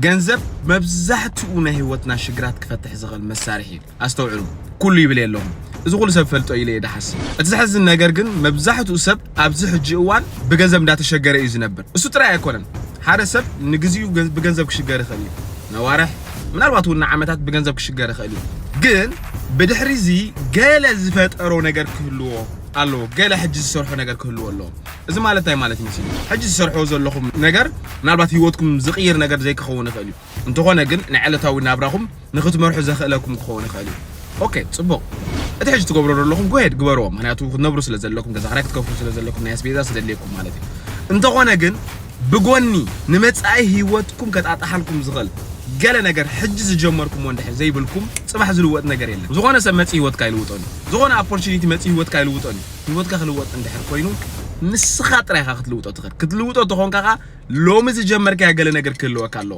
ገንዘብ መብዛሕትኡ ናይ ህይወትና ሽግራት ክፈትሕ ዝኽእል መሳርሒ ኣስተውዕሉ ኩሉ ይብል የለውም እዚ ኩሉ ሰብ ፈልጦ ኢለ ይደሓስ እቲ ዝሕዝን ነገር ግን መብዛሕትኡ ሰብ ኣብዚ ሕጂ እዋን ብገንዘብ እንዳተሸገረ እዩ ዝነብር እሱ ጥራይ ኣይኮነን ሓደ ሰብ ንግዚኡ ብገንዘብ ክሽገር ይኽእል እዩ ነዋርሕ ምናልባት እውን ዓመታት በገንዘብ ክሽገር ይኽእል እዩ ግን በድሕሪዚ ገለ ዝፈጠሮ ነገር ክህልዎ አሎ ገለ ሕጂ ዝሰርሖ ነገር ክህልዎ ኣሎ እዚ ማለት እንታይ ማለት ይመስል ሕጂ ዝሰርሖ ዘለኹም ነገር ምናልባት ህይወትኩም ዝቕይር ነገር ዘይክኸውን ይኽእል እዩ እንተኾነ ግን ንዕለታዊ ናብራኹም ንኽትመርሑ ዘኽእለኩም ክኸውን ይኽእል እዩ ኦኬ ጽቡቕ እቲ ሕጂ ትገብሮ ዘለኹም ጎሄድ ግበርዎ ምክንያቱ ክትነብሩ ስለ ዘለኩም ገዛ ክራይ ክትከፍሉ ስለ ዘለኩም ናይ ኣስቤዛ ስለሌኩም ማለት እዩ እንተኾነ ግን ብጎኒ ንመጻኢ ህይወትኩም ከጣጣሓልኩም ዝኽእል ገለ ነገር ሕጂ ዝጀመርኩም ወንድሕ ዘይብልኩም ጽባሕ ዝልወጥ ነገር የለን ዝኾነ ሰብ መጽኢ ህይወት ካይልውጦኒ ዝኾነ ኦፖርቹኒቲ መጽኢ ህይወት ካይልውጦኒ ህይወትካ ክልወጥ እንድሕር ኮይኑ ንስኻ ጥራይኻ ክትልውጦ ትኽእል ክትልውጦ ተኾንካ ሎሚ ዝጀመርካ ገለ ነገር ክህልወካ ኣለዎ